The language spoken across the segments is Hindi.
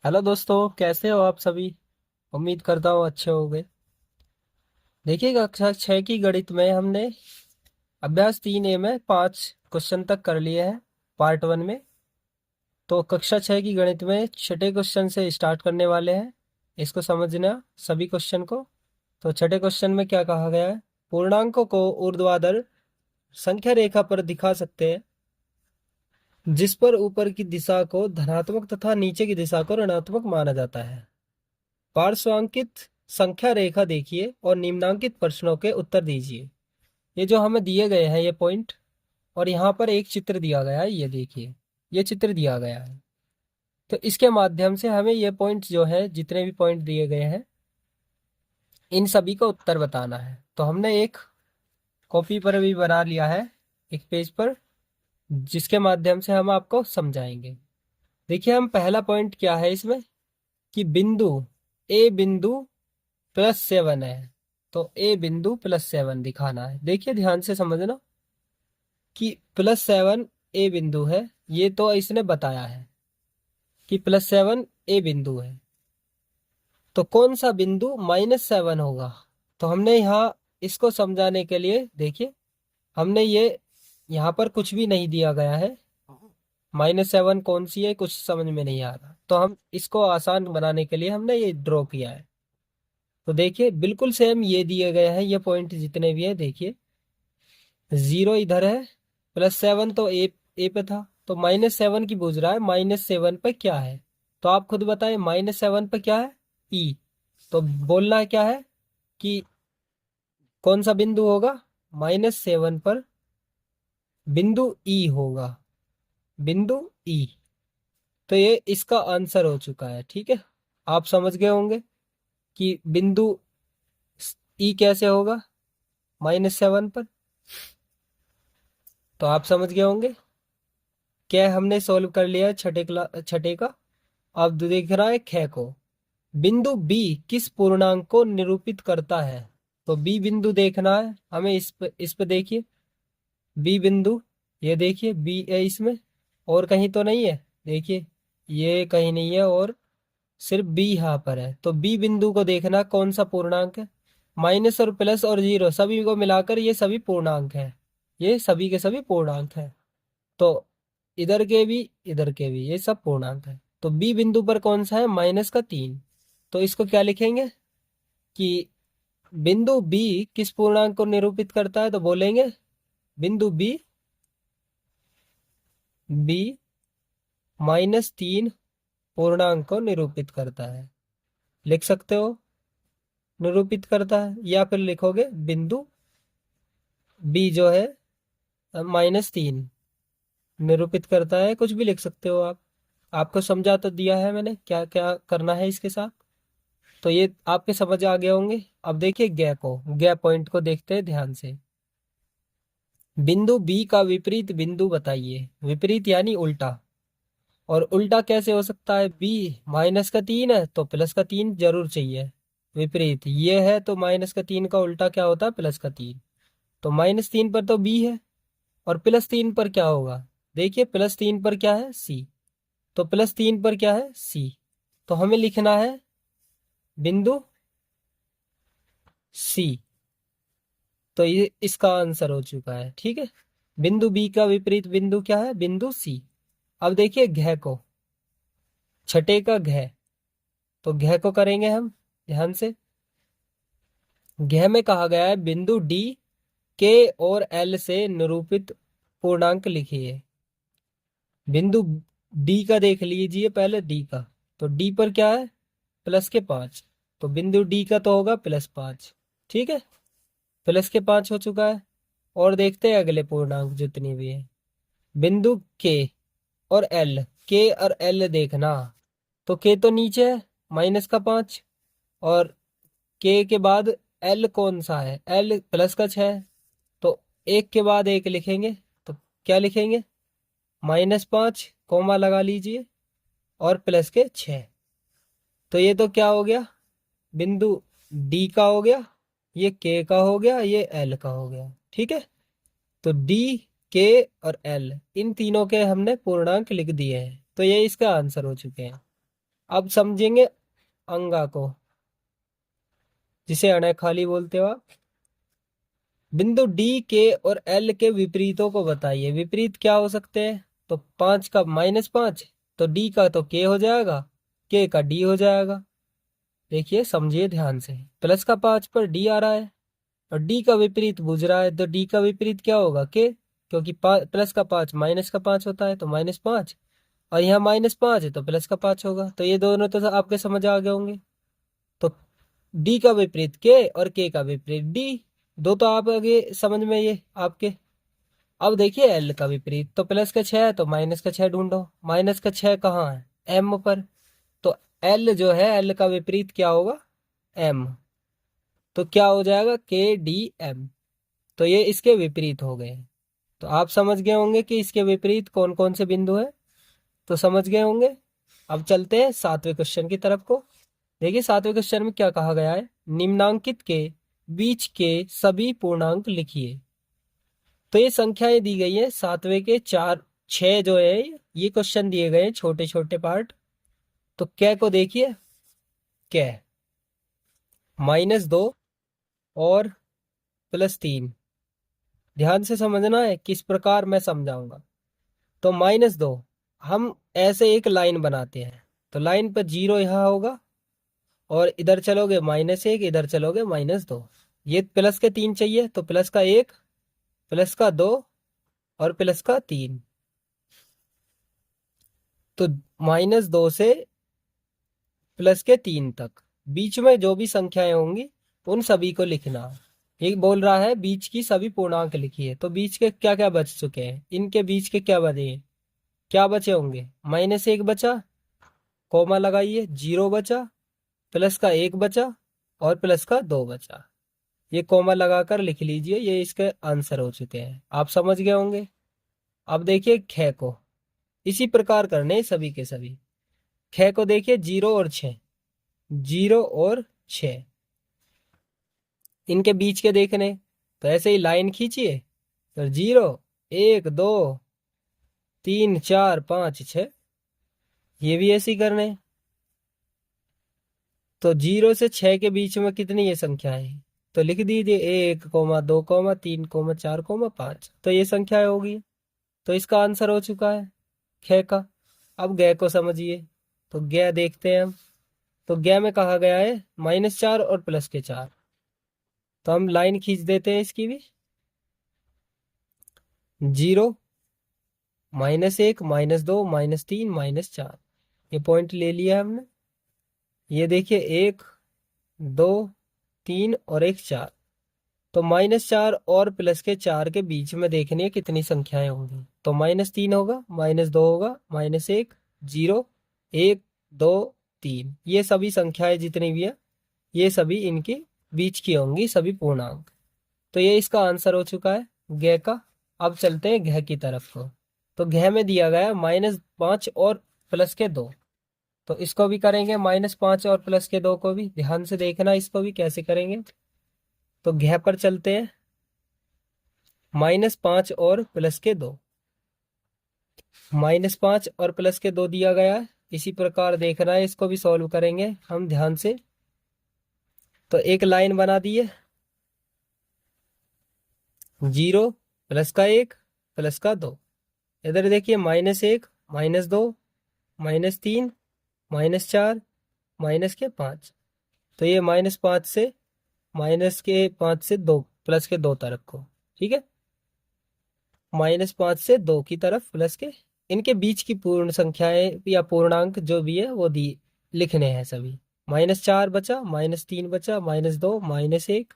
हेलो दोस्तों, कैसे हो आप सभी। उम्मीद करता हूँ अच्छे होंगे। देखिए, कक्षा 6 की गणित में हमने अभ्यास 3A में 5 क्वेश्चन तक कर लिए हैं पार्ट 1 में। तो कक्षा 6 की गणित में छठे क्वेश्चन से स्टार्ट करने वाले हैं। इसको समझना सभी क्वेश्चन को। तो छठे क्वेश्चन में क्या कहा गया है। पूर्णांकों को ऊर्ध्वाधर संख्या रेखा पर दिखा सकते हैं, जिस पर ऊपर की दिशा को धनात्मक तथा नीचे की दिशा को ऋणात्मक माना जाता है। पार्श्वांकित संख्या रेखा देखिए और निम्नांकित प्रश्नों के उत्तर दीजिए। ये जो हमें दिए गए हैं ये पॉइंट, और यहाँ पर एक चित्र दिया गया है, ये देखिए, ये चित्र दिया गया है। तो इसके माध्यम से हमें ये पॉइंट जो है, जितने भी पॉइंट दिए गए हैं, इन सभी का उत्तर बताना है। तो हमने एक कॉपी पर भी बना लिया है, एक पेज पर, जिसके माध्यम से हम आपको समझाएंगे। देखिए, हम पहला पॉइंट क्या है इसमें, कि बिंदु ए बिंदु +7 है। तो ए बिंदु +7 दिखाना है। देखिए, ध्यान से समझना कि +7 ए बिंदु है। ये तो इसने बताया है कि +7 ए बिंदु है। तो कौन सा बिंदु -7 होगा। तो हमने यहाँ इसको समझाने के लिए, देखिए, हमने ये यहाँ पर कुछ भी नहीं दिया गया है। -7 कौन सी है, कुछ समझ में नहीं आ रहा, तो हम इसको आसान बनाने के लिए हमने ये ड्रॉ किया है। तो देखिए, बिल्कुल सेम ये दिए गए हैं, ये पॉइंट जितने भी है। देखिए, 0 इधर है, +7 तो ए पे था, तो -7 की पूछ रहा है। -7 पे क्या है, तो आप खुद बताएं, -7 पे क्या है, ई। तो बोलना क्या है कि कौन सा बिंदु होगा, -7 पर बिंदु ई होगा, बिंदु ई। तो ये इसका आंसर हो चुका है। ठीक है, आप समझ गए होंगे कि बिंदु ई कैसे होगा -7 पर। तो आप समझ गए होंगे। क्या हमने सॉल्व कर लिया है छठे का। अब देख रहा है ख को। बिंदु बी किस पूर्णांक को निरूपित करता है। तो बी बिंदु देखना है हमें। इस पे देखिए, बी बिंदु, ये देखिए बी है इसमें, और कहीं तो नहीं है। देखिए, ये कहीं नहीं है, और सिर्फ बी यहाँ पर है। तो बी बिंदु को देखना कौन सा पूर्णांक है। माइनस और प्लस और जीरो सभी को मिलाकर ये सभी पूर्णांक है। ये सभी के सभी पूर्णांक है। तो इधर के भी ये सब पूर्णांक है। तो बी बिंदु पर कौन सा है, -3। तो इसको क्या लिखेंगे कि बिंदु बी किस पूर्णांक को निरूपित करता है। तो बोलेंगे बिंदु बी -3 पूर्णांक को निरूपित करता है। लिख सकते हो, निरूपित करता है, या फिर लिखोगे बिंदु बी जो है -3 निरूपित करता है। कुछ भी लिख सकते हो आप। आपको समझा तो दिया है मैंने क्या क्या करना है इसके साथ। तो ये आपके समझ आ गए होंगे। अब देखिए गैप पॉइंट को देखते हैं ध्यान से। बिंदु बी का विपरीत बिंदु बताइए। विपरीत यानी उल्टा। और उल्टा कैसे हो सकता है, बी -3 है तो +3 जरूर चाहिए। विपरीत ये है, तो -3 का उल्टा क्या होता है, +3। तो -3 पर तो बी है, और +3 पर क्या होगा। देखिए, +3 पर क्या है, सी। तो +3 पर क्या है, सी। तो हमें लिखना है बिंदु सी। तो ये इसका आंसर हो चुका है। ठीक है, बिंदु बी का विपरीत बिंदु क्या है, बिंदु सी। अब देखिए घ को, छठे का घ। तो घ को करेंगे हम ध्यान से। घ में कहा गया है बिंदु डी के और एल से निरूपित पूर्णांक लिखिए। बिंदु डी का देख लीजिए पहले, डी का। तो डी पर क्या है, +5। तो बिंदु डी का तो होगा +5। ठीक है, +5 हो चुका है। और देखते हैं अगले पूर्णांक जितनी भी है। बिंदु के और एल, के और एल देखना। तो के तो नीचे है, -5। और के के बाद एल कौन सा है, एल +6। तो एक के बाद एक लिखेंगे। तो क्या लिखेंगे, -5 कॉमा लगा लीजिए, और +6। तो ये तो क्या हो गया, बिंदु डी का हो गया, ये के का हो गया, ये एल का हो गया। ठीक है, तो डी, के और एल, इन तीनों के हमने पूर्णांक लिख दिए हैं। तो ये इसका आंसर हो चुके हैं। अब समझेंगे अंगा को, जिसे अनाखाली बोलते हो आप। बिंदु डी के और एल के विपरीतों को बताइए। विपरीत क्या हो सकते हैं? तो 5 का -5, तो डी का तो के हो जाएगा, के का डी हो जाएगा। देखिए समझिए ध्यान से, +5 पर डी आ रहा है और डी का विपरीत बुझ रहा है, तो डी का विपरीत क्या होगा? के, क्योंकि +5 -5 होता है तो -5, और यहाँ -5 है तो +5 होगा। तो ये दोनों तो आपके समझ आ गए होंगे। तो डी का विपरीत के और के का विपरीत डी, दो तो आप आगे समझ में ये आपके। अब देखिए एल का विपरीत, तो +6 है तो -6 ढूंढो। -6 कहाँ है? एम पर। तो एल जो है, एल का विपरीत क्या होगा? एम। तो क्या हो जाएगा? के डी एम। तो ये इसके विपरीत हो गए। तो आप समझ गए होंगे कि इसके विपरीत कौन कौन से बिंदु है, तो समझ गए होंगे। अब चलते हैं 7वें क्वेश्चन की तरफ को। देखिए 7वें क्वेश्चन में क्या कहा गया है? निम्नांकित के बीच के सभी पूर्णांक लिखिए। तो ये संख्याएं दी गई है 7वें के 4 6 जो है, ये क्वेश्चन दिए गए हैं छोटे छोटे पार्ट। तो कै को देखिए, कै -2 और +3। ध्यान से समझना है किस प्रकार मैं समझाऊंगा। तो -2 हम ऐसे एक लाइन बनाते हैं, तो लाइन पर 0 यहाँ होगा, और इधर चलोगे -1, इधर चलोगे -2। ये प्लस के 3 चाहिए, तो प्लस का 1, प्लस का 2 और प्लस का 3। तो -2 से प्लस के 3 तक बीच में जो भी संख्याएं होंगी उन सभी को लिखना। ये बोल रहा है बीच की सभी पूर्णांक लिखिए। तो बीच के क्या क्या बच चुके हैं? इनके बीच के क्या बचे? क्या बचे होंगे? -1 बचा, कोमा लगाइए, 0 बचा, प्लस का 1 बचा और प्लस का 2 बचा। ये कोमा लगाकर लिख लीजिए, ये इसके आंसर हो चुके हैं। आप समझ गए होंगे। अब देखिए ख को इसी प्रकार करने सभी के सभी। ख को देखिए 0 और 6, 0 और 6 इनके बीच के देखने, तो ऐसे ही लाइन खींचिए, तो 0 1 2 3 4 5 6, ये भी ऐसे ही करने। तो 0 से 6 के बीच में कितनी ये संख्या है? तो लिख दीजिए 1, 2, 3, 4, 5। तो ये संख्या होगी। तो इसका आंसर हो चुका है ख का। अब गै को समझिए। तो गै देखते हैं हम। तो गै में कहा गया है -4 और प्लस के 4। तो हम लाइन खींच देते हैं इसकी भी। 0 -1 -2 -3 -4, ये पॉइंट ले लिया हमने। ये देखिए 1 2 3 और 1 4। तो -4 और प्लस के 4 के बीच में देखनी है कितनी संख्याएं होंगी। तो -3 होगा, -2 होगा, -1, 0 1 2 3, ये सभी संख्याएं जितनी भी है ये सभी इनके बीच की होंगी, सभी पूर्णांक। तो ये इसका आंसर हो चुका है गै का। अब चलते हैं घ की तरफ को। तो घ में दिया गया -5 और प्लस के 2। तो इसको भी करेंगे, -5 और प्लस के 2 को भी ध्यान से देखना, इसको भी कैसे करेंगे। तो घ पर चलते हैं, -5 और प्लस के 2, -5 और प्लस के 2 दिया गया है। इसी प्रकार देखना है, इसको भी सॉल्व करेंगे हम ध्यान से। तो एक लाइन बना दिए, 0 प्लस का 1 प्लस का 2। इधर देखिए -1 -2 -3 -4 -5। तो ये -5 से 2 प्लस के 2 तरफ को, ठीक है, -5 से 2 की तरफ प्लस के, इनके बीच की पूर्ण संख्याएं या पूर्णांक जो भी है वो दी लिखने हैं सभी। -4 बचा, -3 बचा, -2 -1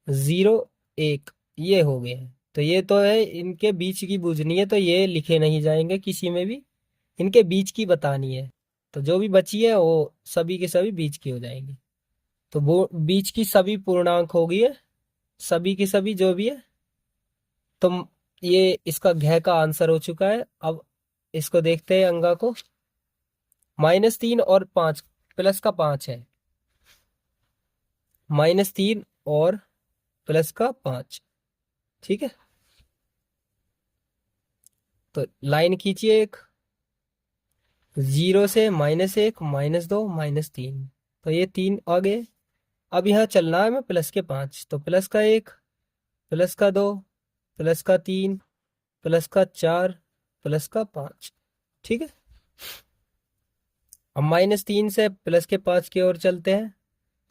0 1, ये हो गए हैं। तो ये तो है इनके बीच की बूझनी है, तो ये लिखे नहीं जाएंगे किसी में भी, इनके बीच की बतानी है। तो जो भी बची है वो सभी के सभी बीच की हो जाएंगी। तो वो बीच की सभी पूर्णांक हो गई है, सभी की सभी जो भी है। तो ये इसका घ का आंसर हो चुका है। अब इसको देखते हैं अंगा को। -3 और 5 प्लस का 5 है, -3 और प्लस का 5, ठीक है। तो लाइन खींचिए एक, जीरो से -1 -2 -3, तो ये 3 आ गए। अब यहाँ चलना है हमें प्लस के 5, तो प्लस का 1, प्लस का 2, प्लस का 3, प्लस का 4, प्लस का 5। ठीक है। अब -3 से प्लस के 5 की ओर चलते हैं,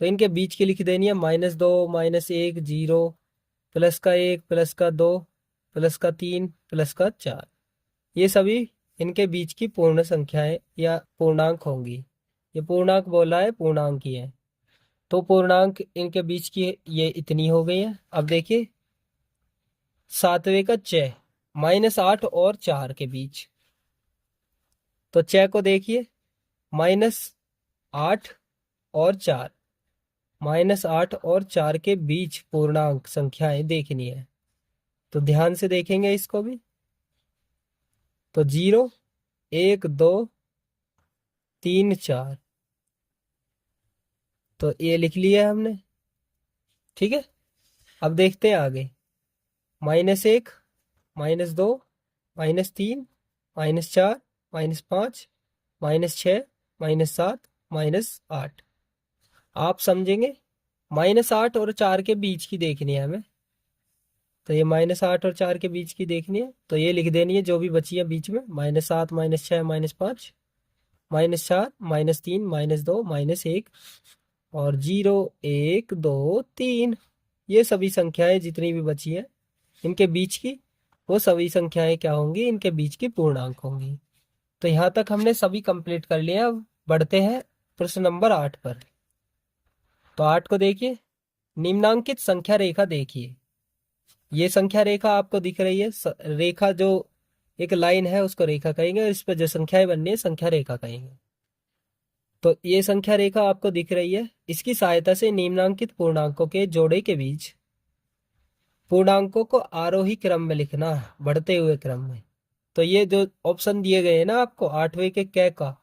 तो इनके बीच की लिख देनी है -2 -1 0, प्लस का 1, प्लस का 2, प्लस का 3, प्लस का 4। ये सभी इनके बीच की पूर्ण संख्याएं या पूर्णांक होंगी। ये पूर्णांक बोला है, पूर्णांक ही है। तो पूर्णांक इनके बीच की ये इतनी हो गई है। अब देखिए सातवें का च, -8 और 4 के बीच। तो च को देखिए, -8 और 4, -8 और 4 के बीच पूर्णांक संख्याएं देखनी है। तो ध्यान से देखेंगे इसको भी। तो 0 1 2 3 4, तो ये लिख लिया हमने। ठीक है। अब देखते हैं आगे। -1 -2 -3 -4 -5 -6 -7 -8। आप समझेंगे, -8 और 4 के बीच की देखनी है हमें। तो ये -8 और 4 के बीच की देखनी है, तो ये लिख देनी है जो भी बची है बीच में, -7 -6 -5 -4 -3 -2 -1 और 0 1 2 3। ये सभी संख्याएं जितनी भी बची है इनके बीच की, वो सभी संख्याएं क्या होंगी, इनके बीच की पूर्णांक होंगी। तो यहाँ तक हमने सभी कंप्लीट कर लिया। अब बढ़ते हैं प्रश्न नंबर 8 पर। तो 8 को देखिए, निम्नांकित संख्या रेखा देखिए। ये संख्या रेखा आपको दिख रही है। रेखा जो एक लाइन है उसको रेखा कहेंगे, और इस पर जो संख्याएं बननी है संख्या रेखा कहेंगे। तो ये संख्या रेखा आपको दिख रही है। इसकी सहायता से निम्नांकित पूर्णांकों के जोड़े के बीच पूर्णांकों को आरोही क्रम में लिखना है, बढ़ते हुए क्रम में। तो ये जो ऑप्शन दिए गए हैं ना आपको आठवें के क का,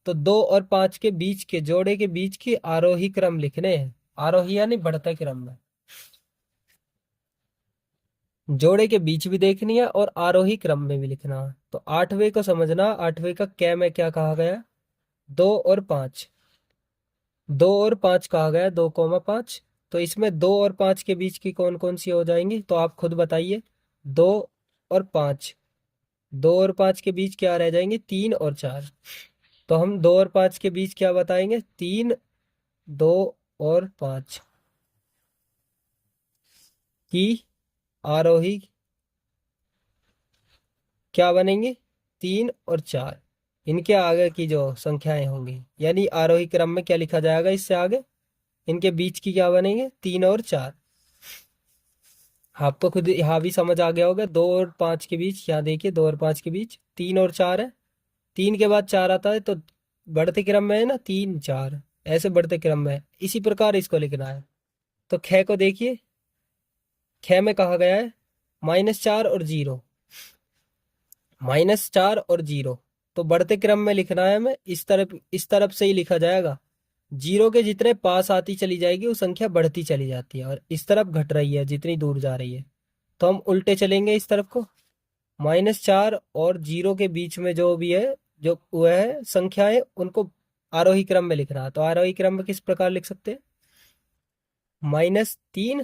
तो 2 और 5 के बीच के जोड़े के बीच की आरोही क्रम लिखने हैं। आरोही यानी बढ़ते क्रम में। जोड़े के बीच भी देखनी है और आरोही क्रम में भी लिखना है। तो आठवें को समझना, आठवें का क में क्या कहा गया, 2 और 5। 2 और 5 कहा गया, 2,5। तो इसमें 2 और 5 के बीच की कौन कौन सी हो जाएंगी, तो आप खुद बताइए। 2 और 5, 2 और 5 के बीच क्या रह जाएंगे, 3 और 4। तो हम 2 और 5 के बीच क्या बताएंगे, 3, 2 और 5 की आरोही क्या बनेंगे, 3 और 4। इनके आगे की जो संख्याएं होंगी, यानी आरोही क्रम में क्या लिखा जाएगा इससे आगे, इनके बीच की क्या बनेंगे, 3 और 4। आपको खुद यहाँ भी समझ आ गया होगा। 2 और 5 के बीच, यहाँ देखिए 2 और 5 के बीच 3 और 4 है। 3 के बाद 4 आता है, तो बढ़ते क्रम में है ना, 3 4 ऐसे बढ़ते क्रम में है। इसी प्रकार इसको लिखना है। तो ख को देखिए, ख में कहा गया है -4 और 0, -4 और 0। तो बढ़ते क्रम में लिखना है हमें। इस तरफ से ही लिखा जाएगा। 0 के जितने पास आती चली जाएगी वो संख्या बढ़ती चली जाती है, और इस तरफ घट रही है जितनी दूर जा रही है। तो हम उल्टे चलेंगे इस तरफ को। -4 और 0 के बीच में जो भी है, जो वह है संख्याएं, उनको आरोही क्रम में लिख रहा है। तो आरोही क्रम में किस प्रकार लिख सकते हैं, -3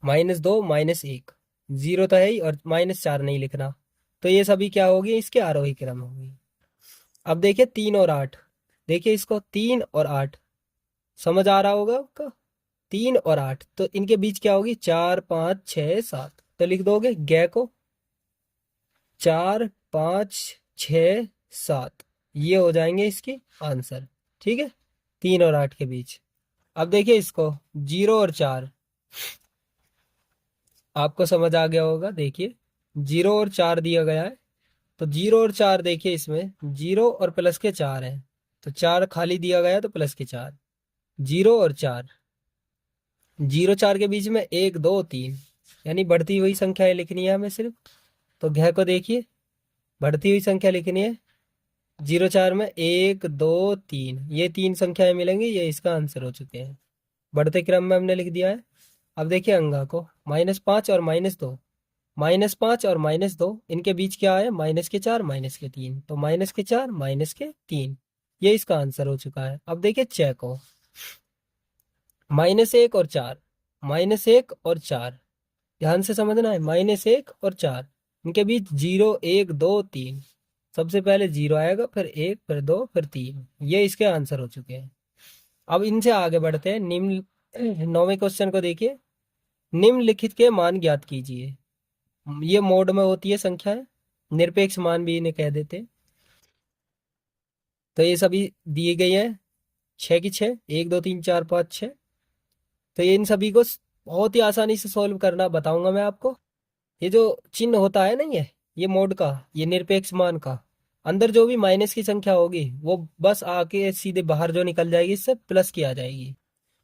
-2 -1। 0 तो है ही, और -4 नहीं लिखना। तो ये सभी क्या होगी, इसके आरोही क्रम होगी। अब देखिए 3 और 8, देखिए इसको 3 और 8 समझ आ रहा होगा आपका। 3 और 8, तो इनके बीच क्या होगी, 4 5 6 7। तो लिख दोगे ग को, 4 5 6 7। ये हो जाएंगे इसकी आंसर। ठीक है, 3 और 8 के बीच। अब देखिए इसको 0 और 4, आपको समझ आ गया होगा। देखिए 0 और 4 दिया गया है। तो 0 और 4 देखिए, इसमें 0 और प्लस के 4 है, तो 4 खाली दिया गया तो प्लस के 4। 0 और 4, 0 4 के बीच में 1 2 3, यानी बढ़ती हुई संख्याएं लिखनी है हमें सिर्फ। तो घ को देखिए, बढ़ती हुई संख्या लिखनी है। 0 4 में 1 2 3, ये 3 संख्याएं मिलेंगी, ये इसका आंसर हो चुके हैं। बढ़ते क्रम में हमने लिख दिया है। अब देखिए अंगा को, -5 और -2। -5 और -2, इनके बीच क्या है, -4 -3, तो -4 -3, ये इसका आंसर हो चुका है। अब देखिए चेक को, -1 और 4, -1 और 4, ध्यान से समझना है, -1 और 4, इनके बीच 0 1 2 3, सबसे पहले 0 आएगा, फिर 1, फिर 2, फिर 3, ये इसके आंसर हो चुके हैं। अब इनसे आगे बढ़ते हैं। निम्न 9वें क्वेश्चन को देखिए, निम्नलिखित के मान ज्ञात कीजिए। ये मोड में होती है संख्याएं, निरपेक्ष मान भी इन्हें कह देते हैं। तो ये सभी दिए गए हैं, 6 की 6, 1 2 3 4 5 6। तो ये इन सभी को बहुत ही आसानी से सॉल्व करना बताऊंगा मैं आपको। ये जो चिन्ह होता है ना, ये मोड का, ये निरपेक्ष मान का, अंदर जो भी माइनस की संख्या होगी वो बस आके सीधे बाहर जो निकल जाएगी, इससे प्लस की आ जाएगी,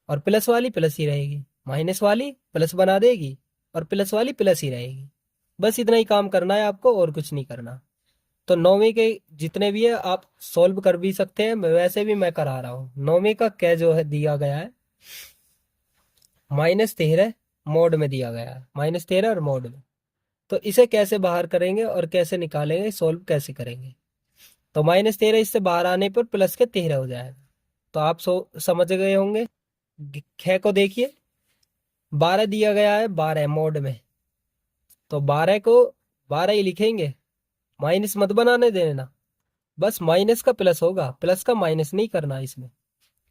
और प्लस वाली प्लस ही रहेगी, माइनस वाली प्लस बना देगी, और प्लस वाली प्लस ही रहेगी। बस इतना ही काम करना है आपको, और कुछ नहीं करना। तो 9वीं के जितने भी है आप सॉल्व कर भी सकते हैं, वैसे भी मैं करा रहा हूँ। 9वीं का क्या जो है दिया गया है, -13 मोड में दिया गया है, -13 और मोड में। तो इसे कैसे बाहर करेंगे और कैसे निकालेंगे, सॉल्व कैसे करेंगे। तो -13 इससे बाहर आने पर प्लस के 13 हो जाएगा। तो आप समझ गए होंगे। ख को देखिए, 12 दिया गया है, 12 मोड में, तो 12 को 12 ही लिखेंगे, माइनस मत बनाने देना, बस माइनस का प्लस होगा, प्लस का माइनस नहीं करना इसमें,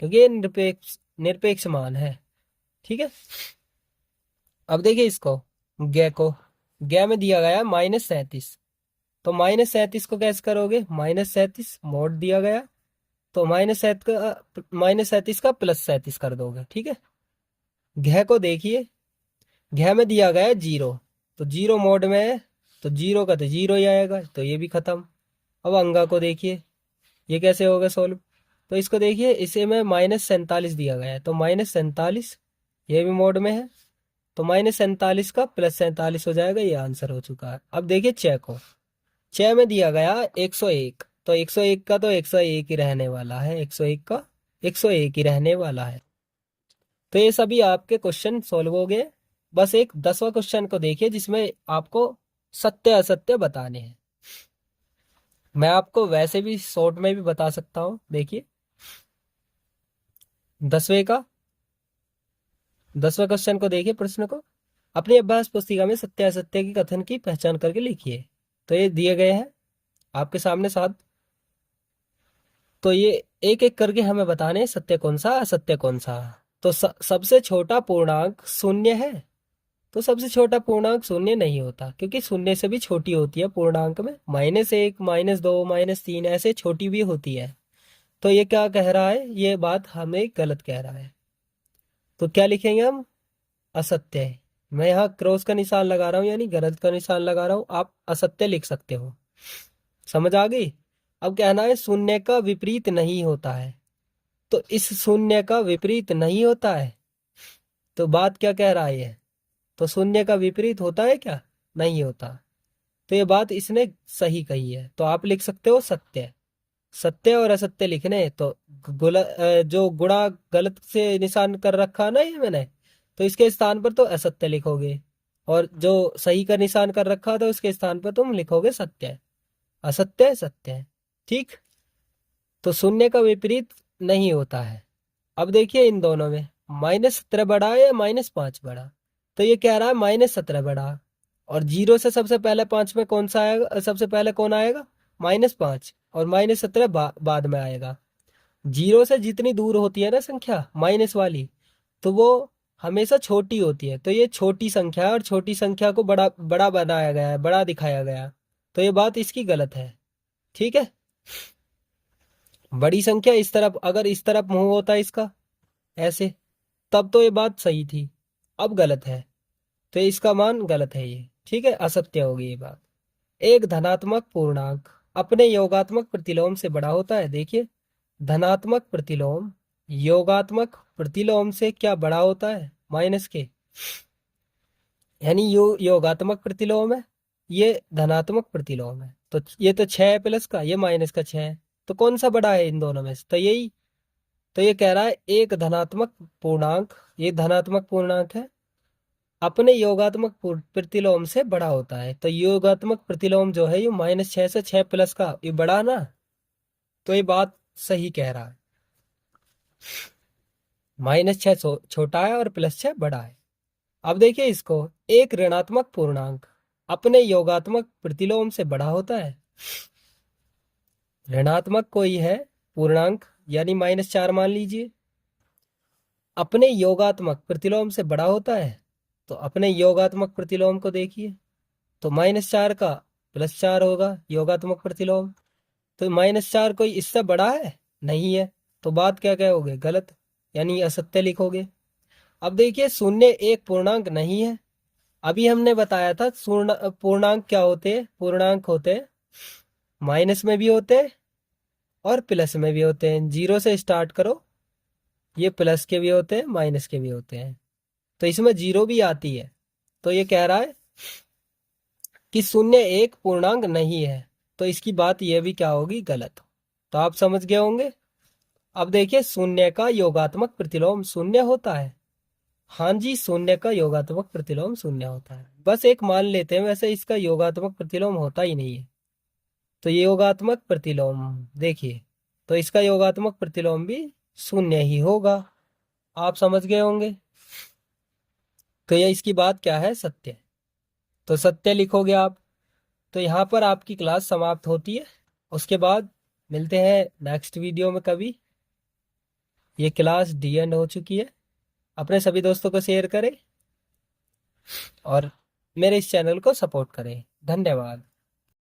क्योंकि ये निरपेक्ष निरपेक्ष मान है। ठीक है। अब देखिए इसको, गे को, गे में दिया गया है -37, तो -37 को कैसे करोगे, -37 मोड दिया गया, तो -37 का +37 कर दोगे। ठीक है। घ को देखिए, घ में दिया गया है 0, तो 0 मोड में है, तो 0 का तो 0 ही आएगा, तो ये भी खत्म। अब अंगा को देखिए, ये कैसे होगा सोल्व। तो इसको देखिए, इसे में -47 दिया गया है, तो -47, ये भी मोड में है, तो -47 का +47 हो जाएगा, ये आंसर हो चुका है। अब देखिए छः को, छः में दिया गया 101, तो 101 का तो 101 ही रहने वाला है, 101 का 101 ही रहने वाला है। तो ये सभी आपके क्वेश्चन सोल्व हो गए। बस एक 10वां क्वेश्चन को देखिए, जिसमें आपको सत्य असत्य बताने हैं। मैं आपको वैसे भी शॉर्ट में भी बता सकता हूं। देखिए 10वें क्वेश्चन को देखिए, प्रश्न को, अपनी अभ्यास पुस्तिका में सत्य असत्य की कथन की पहचान करके लिखिए। तो ये दिए गए हैं आपके सामने साथ, तो ये एक एक करके हमें बताने हैं, सत्य कौन सा असत्य कौन सा। तो सबसे छोटा पूर्णांक शून्य है, तो सबसे छोटा पूर्णांक शून्य नहीं होता, क्योंकि शून्य से भी छोटी होती है पूर्णांक में, -1 -2 -3 ऐसे छोटी भी होती है। तो ये क्या कह रहा है, ये बात हमें गलत कह रहा है। तो क्या लिखेंगे हम, असत्य है। मैं यहाँ क्रॉस का निशान लगा रहा हूँ, यानी गलत का निशान लगा रहा हूँ, आप असत्य लिख सकते हो। समझ आ गई। अब कहना है शून्य का विपरीत नहीं होता है, तो इस शून्य का विपरीत नहीं होता है, तो बात क्या कह रहा है ये, तो शून्य का विपरीत होता है क्या, नहीं होता। तो ये बात इसने सही कही है, तो आप लिख सकते हो सत्य। सत्य और असत्य लिखने हैं, तो जो गुणा गलत से निशान कर रखा ना ये मैंने, तो इसके स्थान पर तो असत्य लिखोगे, और जो सही का निशान कर रखा था उसके स्थान पर तुम लिखोगे सत्य। असत्य सत्य है। ठीक। तो शून्य का विपरीत नहीं होता है। अब देखिए इन दोनों में -17 बड़ा है या -5 बड़ा, तो ये कह रहा है -17 बड़ा, और 0 से सबसे पहले 5 में कौन सा आएगा, सबसे पहले कौन आएगा, -5, और -17 बाद में आएगा। 0 से जितनी दूर होती है ना संख्या माइनस वाली, तो वो हमेशा छोटी होती है, तो ये छोटी संख्या है, और छोटी संख्या को बड़ा बड़ा बनाया गया है, बड़ा दिखाया गया, तो ये बात इसकी गलत है। ठीक है। बड़ी संख्या इस तरफ, अगर इस तरफ मुंह होता है इसका ऐसे, तब तो ये बात सही थी, अब गलत है, तो इसका मान गलत है ये। ठीक है, असत्य होगी ये बात। एक धनात्मक पूर्णांक अपने योगात्मक प्रतिलोम से बड़ा होता है। देखिए, धनात्मक प्रतिलोम योगात्मक प्रतिलोम से क्या बड़ा होता है, माइनस के, यानी योगात्मक प्रतिलोम है, ये धनात्मक प्रतिलोम है, तो ये तो 6 है प्लस का, ये माइनस का 6 है, तो कौन सा बड़ा है इन दोनों में से, तो यही। तो ये कह रहा है एक धनात्मक पूर्णांक, ये धनात्मक पूर्णांक है, अपने योगात्मक प्रतिलोम से बड़ा होता है। तो योगात्मक प्रतिलोम जो है ये -6 से 6 प्लस का ये बड़ा ना, तो ये बात सही कह रहा है। -6 छोटा है और +6 बड़ा है। अब देखिए इसको, एक ऋणात्मक पूर्णांक अपने योगात्मक प्रतिलोम से बड़ा होता है। ऋणात्मक कोई है पूर्णांक यानी -4 मान लीजिए, अपने योगात्मक प्रतिलोम से बड़ा होता है। तो अपने योगात्मक प्रतिलोम को देखिए, तो -4 का +4 होगा योगात्मक प्रतिलोम। तो -4 कोई इससे बड़ा है नहीं है, तो बात क्या कहोगे, गलत, यानी असत्य लिखोगे। अब देखिए शून्य एक पूर्णांक नहीं है। अभी हमने बताया था पूर्णांक क्या होते, पूर्णांक होते माइनस में भी होते और प्लस में भी होते हैं। 0 से स्टार्ट करो, ये प्लस के भी होते हैं माइनस के भी होते हैं, तो इसमें 0 भी आती है। तो ये कह रहा है कि शून्य एक पूर्णांक नहीं है, तो इसकी बात यह भी क्या होगी, गलत। तो आप समझ गए होंगे। अब देखिए शून्य का योगात्मक प्रतिलोम शून्य होता है। हाँ जी, शून्य का योगात्मक प्रतिलोम शून्य होता है। बस एक मान लेते हैं, वैसे इसका योगात्मक प्रतिलोम होता ही नहीं है। तो ये योगात्मक प्रतिलोम देखिए, तो इसका योगात्मक प्रतिलोम भी शून्य ही होगा। आप समझ गए होंगे। तो ये इसकी बात क्या है, सत्य। तो सत्य लिखोगे आप। तो यहाँ पर आपकी क्लास समाप्त होती है। उसके बाद मिलते हैं नेक्स्ट वीडियो में कभी। ये क्लास डी एंड हो चुकी है। अपने सभी दोस्तों को शेयर करें और मेरे इस चैनल को सपोर्ट करें। धन्यवाद।